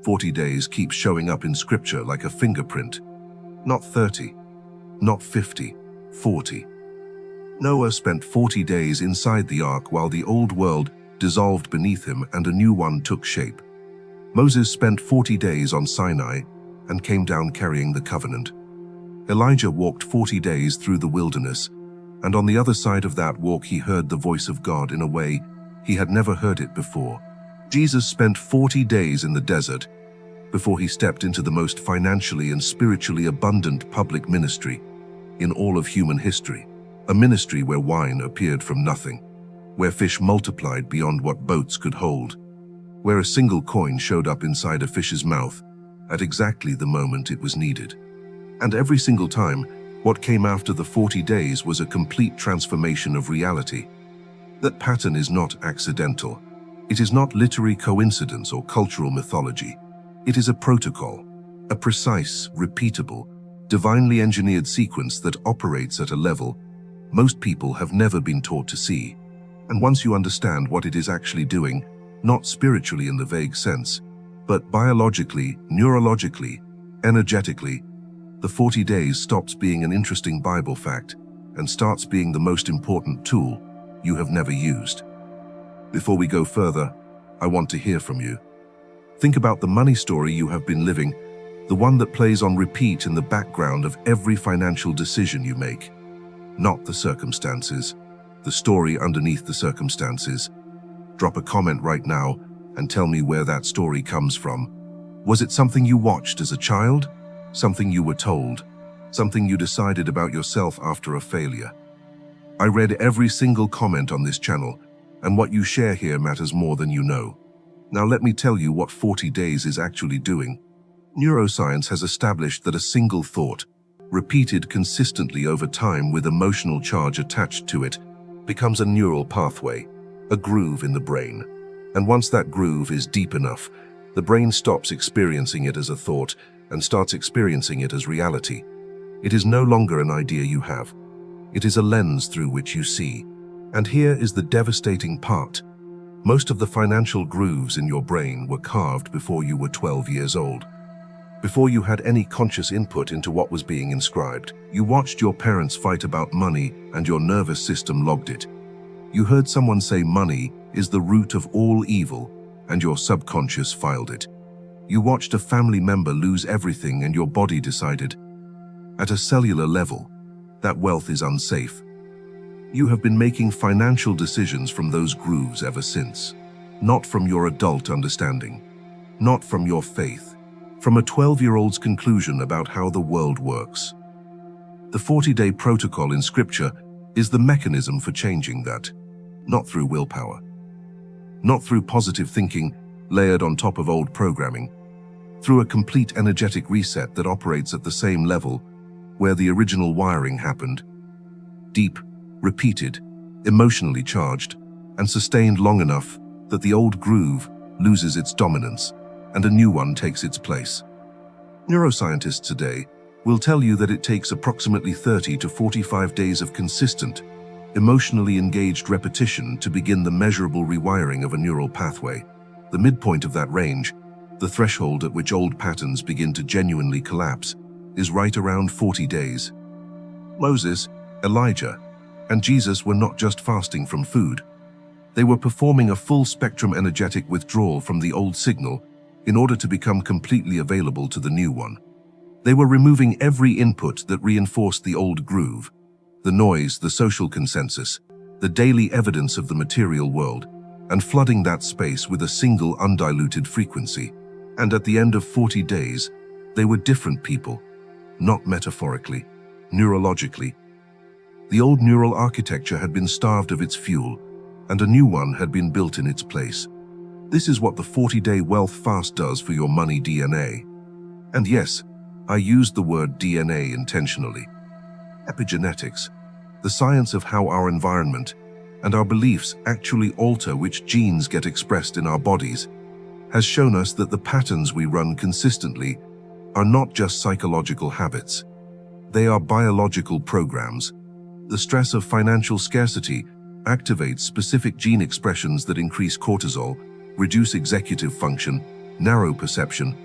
40 days keeps showing up in Scripture like a fingerprint. Not 30, not 50, 40. Noah spent 40 days inside the ark while the old world dissolved beneath him and a new one took shape. Moses spent 40 days on Sinai and came down carrying the covenant. Elijah walked 40 days through the wilderness, and on the other side of that walk he heard the voice of God in a way he had never heard it before. Jesus spent 40 days in the desert before he stepped into the most financially and spiritually abundant public ministry in all of human history. A ministry where wine appeared from nothing, where fish multiplied beyond what boats could hold, where a single coin showed up inside a fish's mouth at exactly the moment it was needed. And every single time, what came after the 40 days was a complete transformation of reality. That pattern is not accidental. It is not literary coincidence or cultural mythology. It is a protocol, a precise, repeatable, divinely engineered sequence that operates at a level most people have never been taught to see. And once you understand what it is actually doing, not spiritually in the vague sense, but biologically, neurologically, energetically, the 40 days stops being an interesting Bible fact and starts being the most important tool you have never used. Before we go further, I want to hear from you. Think about the money story you have been living, the one that plays on repeat in the background of every financial decision you make. Not the circumstances, the story underneath the circumstances. Drop a comment right now and tell me where that story comes from. Was it something you watched as a child? Something you were told? Something you decided about yourself after a failure? I read every single comment on this channel, and what you share here matters more than you know. Now let me tell you what 40 days is actually doing. Neuroscience has established that a single thought, repeated consistently over time with emotional charge attached to it, becomes a neural pathway, a groove in the brain. And once that groove is deep enough, the brain stops experiencing it as a thought and starts experiencing it as reality. It is no longer an idea you have. It is a lens through which you see. And here is the devastating part. Most of the financial grooves in your brain were carved before you were 12 years old. Before you had any conscious input into what was being inscribed, you watched your parents fight about money and your nervous system logged it. You heard someone say money is the root of all evil and your subconscious filed it. You watched a family member lose everything and your body decided, at a cellular level, that wealth is unsafe. You have been making financial decisions from those grooves ever since. Not from your adult understanding, not from your faith, from a 12-year-old's conclusion about how the world works. The 40-day protocol in Scripture is the mechanism for changing that, not through willpower, not through positive thinking layered on top of old programming, through a complete energetic reset that operates at the same level where the original wiring happened. Deep, repeated, emotionally charged, and sustained long enough that the old groove loses its dominance and a new one takes its place. Neuroscientists today will tell you that it takes approximately 30 to 45 days of consistent, emotionally engaged repetition to begin the measurable rewiring of a neural pathway. The midpoint of that range, the threshold at which old patterns begin to genuinely collapse, is right around 40 days. Moses, Elijah, and Jesus were not just fasting from food. They were performing a full-spectrum energetic withdrawal from the old signal in order to become completely available to the new one. They were removing every input that reinforced the old groove, the noise, the social consensus, the daily evidence of the material world, and flooding that space with a single undiluted frequency. And at the end of 40 days, they were different people, not metaphorically, neurologically. The old neural architecture had been starved of its fuel, and a new one had been built in its place. This is what the 40-day wealth fast does for your money DNA. And yes, I used the word DNA intentionally. Epigenetics, the science of how our environment and our beliefs actually alter which genes get expressed in our bodies, has shown us that the patterns we run consistently are not just psychological habits. They are biological programs. The stress of financial scarcity activates specific gene expressions that increase cortisol, reduce executive function, narrow perception,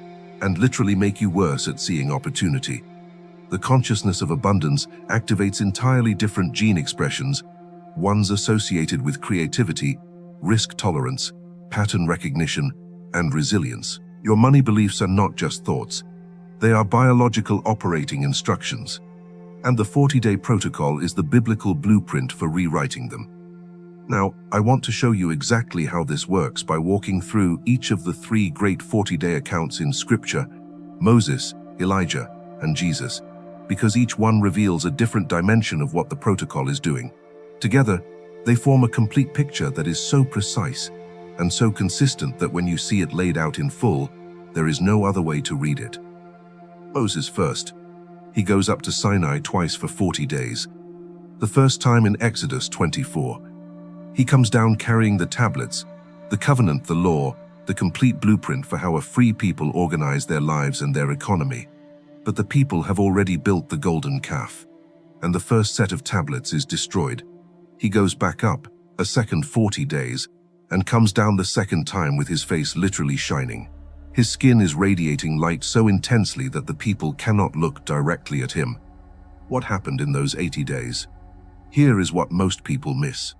and literally make you worse at seeing opportunity. The consciousness of abundance activates entirely different gene expressions, ones associated with creativity, risk tolerance, pattern recognition, and resilience. Your money beliefs are not just thoughts. They are biological operating instructions. And the 40-day protocol is the biblical blueprint for rewriting them. Now, I want to show you exactly how this works by walking through each of the 3 great 40-day accounts in Scripture: Moses, Elijah, and Jesus, because each one reveals a different dimension of what the protocol is doing. Together, they form a complete picture that is so precise and so consistent that when you see it laid out in full, there is no other way to read it. Moses first. He goes up to Sinai twice for 40 days. The first time in Exodus 24. He comes down carrying the tablets, the covenant, the law, the complete blueprint for how a free people organize their lives and their economy. But the people have already built the golden calf, and the first set of tablets is destroyed. He goes back up a second 40 days and comes down the second time with his face literally shining. His skin is radiating light so intensely that the people cannot look directly at him. What happened in those 80 days? Here is what most people miss.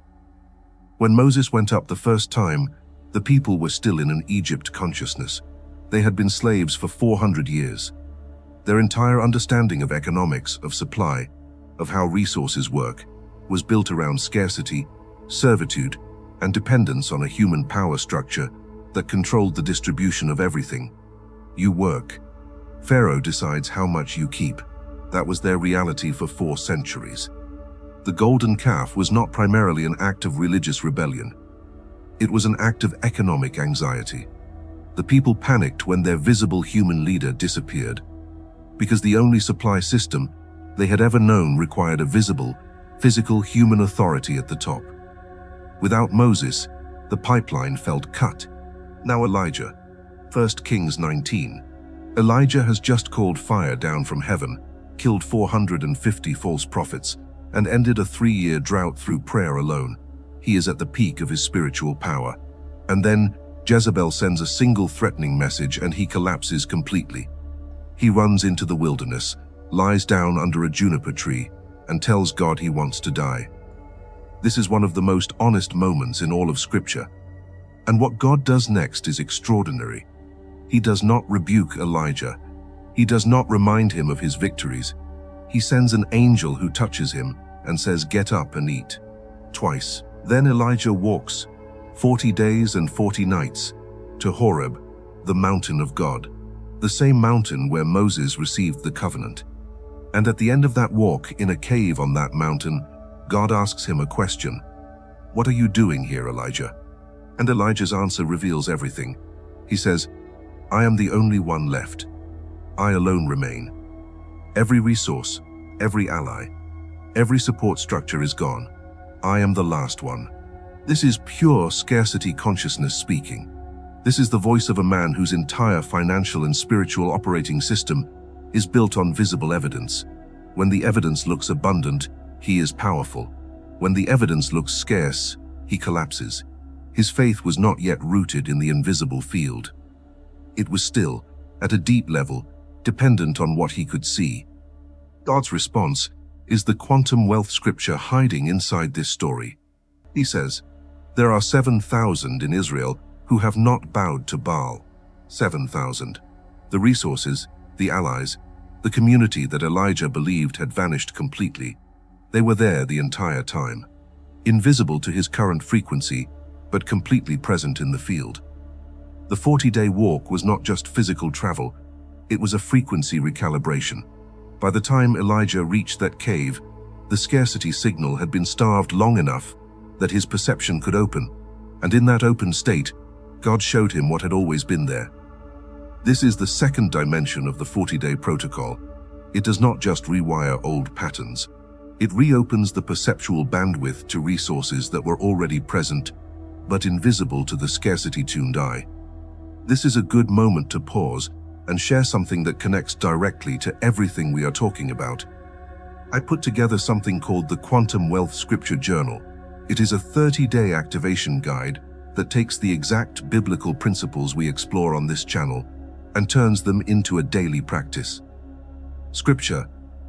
When Moses went up the first time, the people were still in an Egypt consciousness. They had been slaves for 400 years. Their entire understanding of economics, of supply, of how resources work, was built around scarcity, servitude, and dependence on a human power structure that controlled the distribution of everything. You work. Pharaoh decides how much you keep. That was their reality for 4 centuries. The golden calf was not primarily an act of religious rebellion. It was an act of economic anxiety. The people panicked when their visible human leader disappeared, because the only supply system they had ever known required a visible, physical human authority at the top. Without Moses, the pipeline felt cut. Now Elijah. 1 Kings 19. Elijah has just called fire down from heaven, killed 450 false prophets, and ended a 3-year drought through prayer alone. He is at the peak of his spiritual power. And then Jezebel sends a single threatening message and he collapses completely. He runs into the wilderness, lies down under a juniper tree, and tells God he wants to die. This is one of the most honest moments in all of Scripture. And what God does next is extraordinary. He does not rebuke Elijah. He does not remind him of his victories. He sends an angel who touches him and says, "Get up and eat." Twice. Then Elijah walks 40 days and 40 nights to Horeb, the mountain of God, the same mountain where Moses received the covenant. And at the end of that walk in a cave on that mountain, God asks him a question. "What are you doing here, Elijah?" And Elijah's answer reveals everything. He says, "I am the only one left. I alone remain. Every resource, every ally, every support structure is gone. I am the last one." This is pure scarcity consciousness speaking. This is the voice of a man whose entire financial and spiritual operating system is built on visible evidence. When the evidence looks abundant, he is powerful. When the evidence looks scarce, he collapses. His faith was not yet rooted in the invisible field. It was still, at a deep level, dependent on what he could see. God's response is the quantum wealth scripture hiding inside this story. He says, "There are 7,000 in Israel who have not bowed to Baal." 7,000. The resources, the allies, the community that Elijah believed had vanished completely. They were there the entire time, invisible to his current frequency, but completely present in the field. The 40-day walk was not just physical travel, it was a frequency recalibration. By the time Elijah reached that cave, the scarcity signal had been starved long enough that his perception could open, and in that open state, God showed him what had always been there. This is the second dimension of the 40-day protocol. It does not just rewire old patterns. It reopens the perceptual bandwidth to resources that were already present, but invisible to the scarcity-tuned eye. This is a good moment to pause and share something that connects directly to everything we are talking about. I put together something called the Quantum Wealth Scripture Journal. It is a 30-day activation guide that takes the exact biblical principles we explore on this channel and turns them into a daily practice. Scripture,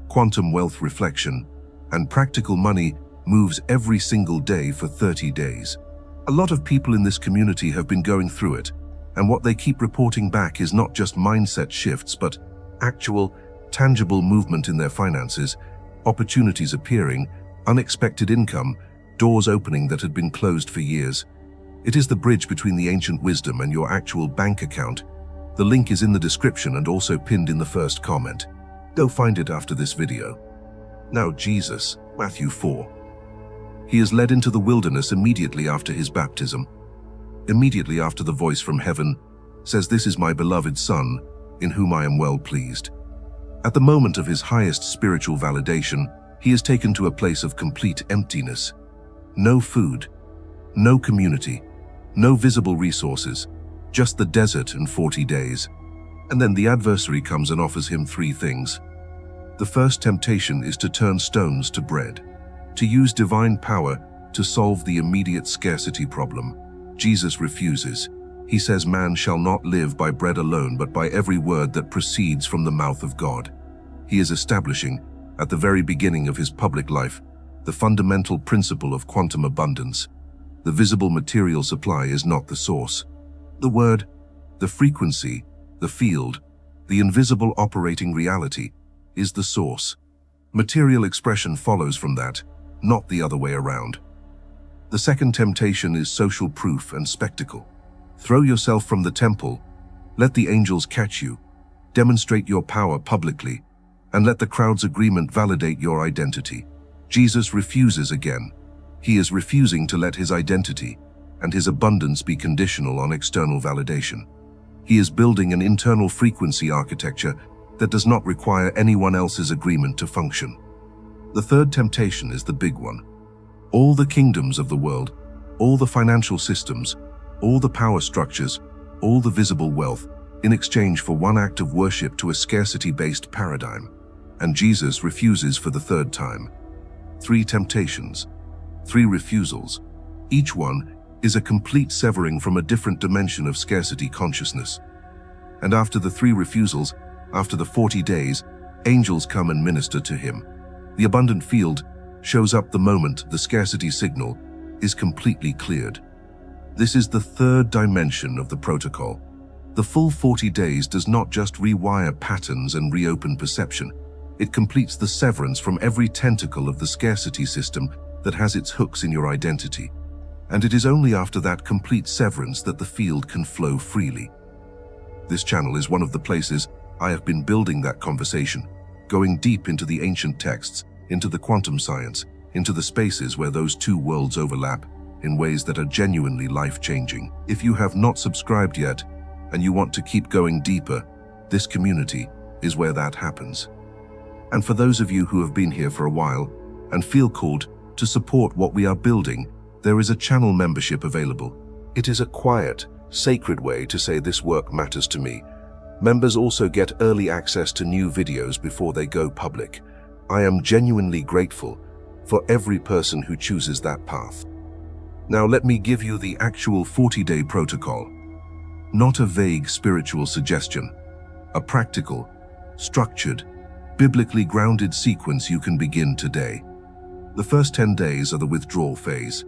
quantum wealth reflection, and practical money moves every single day for 30 days. A lot of people in this community have been going through it, and what they keep reporting back is not just mindset shifts, but actual, tangible movement in their finances, opportunities appearing, unexpected income, doors opening that had been closed for years. It is the bridge between the ancient wisdom and your actual bank account. The link is in the description and also pinned in the first comment. Go find it after this video. Now Jesus, Matthew 4. He is led into the wilderness immediately after his baptism. Immediately after the voice from heaven says, "This is my beloved Son, in whom I am well pleased." At the moment of his highest spiritual validation, he is taken to a place of complete emptiness. No food, no community, no visible resources, just the desert and 40 days. And then the adversary comes and offers him three things. The first temptation is to turn stones to bread, to use divine power to solve the immediate scarcity problem. Jesus refuses. He says man shall not live by bread alone, but by every word that proceeds from the mouth of God. He is establishing, at the very beginning of his public life, the fundamental principle of quantum abundance. The visible material supply is not the source. The word, the frequency, the field, the invisible operating reality is the source. Material expression follows from that, not the other way around. The second temptation is social proof and spectacle. Throw yourself from the temple, let the angels catch you, demonstrate your power publicly, and let the crowd's agreement validate your identity. Jesus refuses again. He is refusing to let his identity and his abundance be conditional on external validation. He is building an internal frequency architecture that does not require anyone else's agreement to function. The third temptation is the big one. All the kingdoms of the world, all the financial systems, all the power structures, all the visible wealth, in exchange for one act of worship to a scarcity-based paradigm. And Jesus refuses for the third time. 3 temptations, 3 refusals. Each one is a complete severing from a different dimension of scarcity consciousness. And after the 3 refusals, after the 40 days, angels come and minister to him. The abundant field shows up the moment the scarcity signal is completely cleared. This is the third dimension of the protocol. The full 40 days does not just rewire patterns and reopen perception. It completes the severance from every tentacle of the scarcity system that has its hooks in your identity. And it is only after that complete severance that the field can flow freely. This channel is one of the places I have been building that conversation, going deep into the ancient texts, into the quantum science, into the spaces where those 2 worlds overlap in ways that are genuinely life-changing. If you have not subscribed yet and you want to keep going deeper, this community is where that happens. And for those of you who have been here for a while and feel called to support what we are building, there is a channel membership available. It is a quiet, sacred way to say this work matters to me. Members also get early access to new videos before they go public. I am genuinely grateful for every person who chooses that path. Now let me give you the actual 40-day protocol. Not a vague spiritual suggestion. A practical, structured, biblically grounded sequence you can begin today. The first 10 days are the withdrawal phase.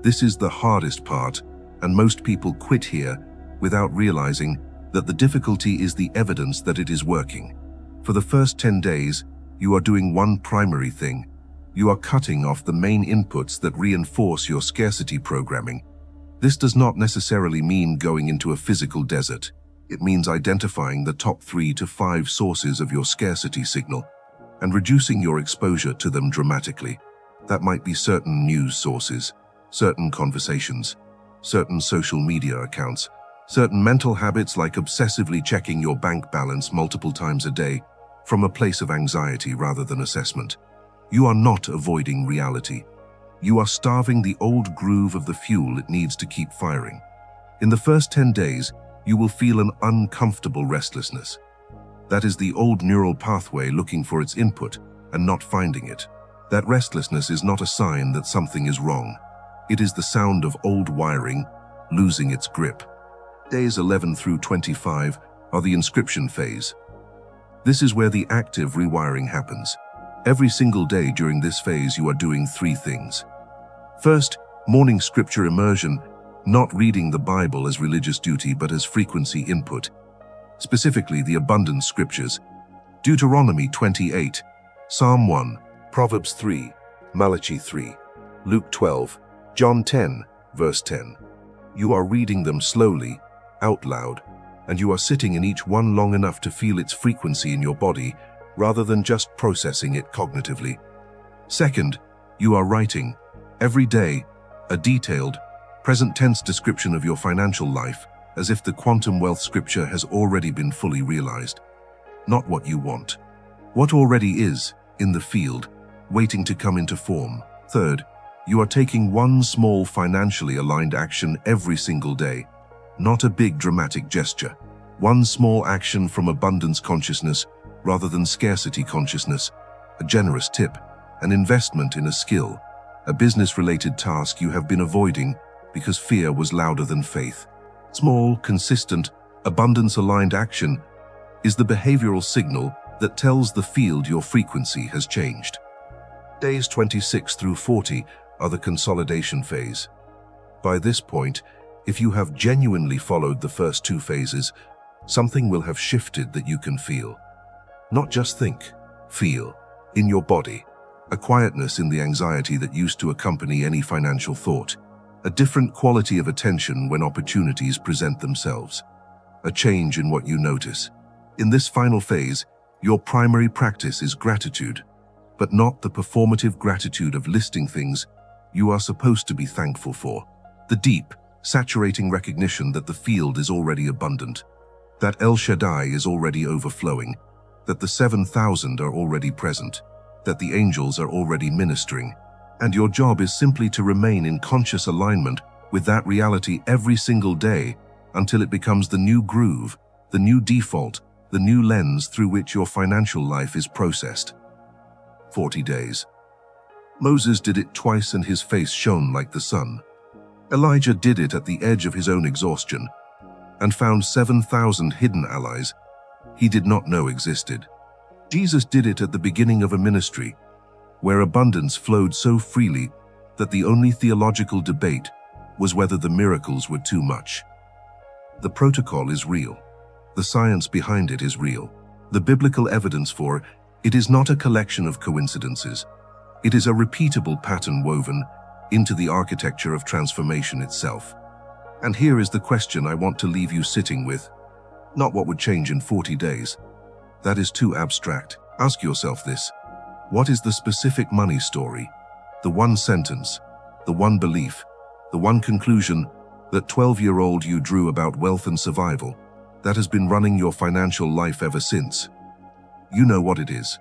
This is the hardest part, and most people quit here without realizing that the difficulty is the evidence that it is working. For the first 10 days, you are doing one primary thing. You are cutting off the main inputs that reinforce your scarcity programming. This does not necessarily mean going into a physical desert. It means identifying the top 3 to 5 sources of your scarcity signal and reducing your exposure to them dramatically. That might be certain news sources, certain conversations, certain social media accounts, certain mental habits like obsessively checking your bank balance multiple times a day from a place of anxiety rather than assessment. You are not avoiding reality. You are starving the old groove of the fuel it needs to keep firing. In the first 10 days, you will feel an uncomfortable restlessness. That is the old neural pathway looking for its input and not finding it. That restlessness is not a sign that something is wrong. It is the sound of old wiring losing its grip. Days 11 through 25 are the inscription phase. This is where the active rewiring happens. Every single day during this phase, you are doing three things. First, morning scripture immersion, not reading the Bible as religious duty but as frequency input. Specifically, the abundance scriptures: Deuteronomy 28, Psalm 1, Proverbs 3, Malachi 3, Luke 12, John 10, verse 10. You are reading them slowly, out loud, and you are sitting in each one long enough to feel its frequency in your body, rather than just processing it cognitively. Second, you are writing, every day, a detailed, present-tense description of your financial life, as if the quantum wealth scripture has already been fully realized. Not what you want. What already is, in the field, waiting to come into form. Third, you are taking one small financially aligned action every single day. Not a big dramatic gesture. One small action from abundance consciousness rather than scarcity consciousness. A generous tip, an investment in a skill, a business-related task you have been avoiding because fear was louder than faith. Small, consistent, abundance-aligned action is the behavioral signal that tells the field your frequency has changed. Days 26 through 40 are the consolidation phase. By this point, if you have genuinely followed the first two phases, something will have shifted that you can feel. Not just think, feel, in your body. A quietness in the anxiety that used to accompany any financial thought. A different quality of attention when opportunities present themselves. A change in what you notice. In this final phase, your primary practice is gratitude, but not the performative gratitude of listing things you are supposed to be thankful for. The deep, saturating recognition that the field is already abundant, that El Shaddai is already overflowing, that the 7,000 are already present, that the angels are already ministering, and your job is simply to remain in conscious alignment with that reality every single day until it becomes the new groove, the new default, the new lens through which your financial life is processed. 40 days. Moses did it twice and his face shone like the sun. Elijah did it at the edge of his own exhaustion and found 7,000 hidden allies he did not know existed. Jesus did it at the beginning of a ministry where abundance flowed so freely that the only theological debate was whether the miracles were too much. The protocol is real. The science behind it is real. The biblical evidence for it is not a collection of coincidences. It is a repeatable pattern woven into the architecture of transformation itself. And here is the question I want to leave you sitting with. Not what would change in 40 days. That is too abstract. Ask yourself this. What is the specific money story? The one sentence, the one belief, the one conclusion that 12-year-old you drew about wealth and survival that has been running your financial life ever since. You know what it is.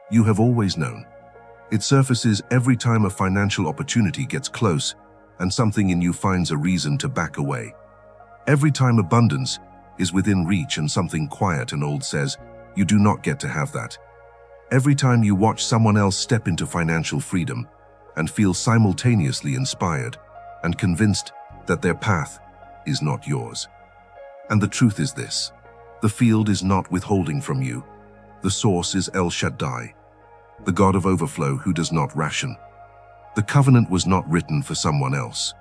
You have always known. It surfaces every time a financial opportunity gets close and something in you finds a reason to back away. Every time abundance is within reach and something quiet and old says, you do not get to have that. Every time you watch someone else step into financial freedom and feel simultaneously inspired and convinced that their path is not yours. And the truth is this: the field is not withholding from you. The source is El Shaddai, the God of overflow who does not ration. The covenant was not written for someone else.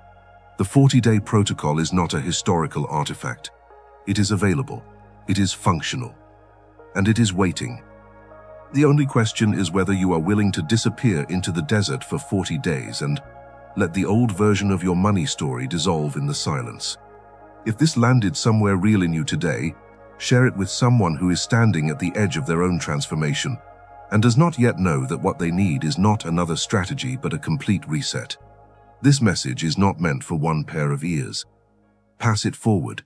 The 40-day protocol is not a historical artifact. It is available, it is functional, and it is waiting. The only question is whether you are willing to disappear into the desert for 40 days and let the old version of your money story dissolve in the silence. If this landed somewhere real in you today, share it with someone who is standing at the edge of their own transformation and does not yet know that what they need is not another strategy but a complete reset. This message is not meant for one pair of ears. Pass it forward.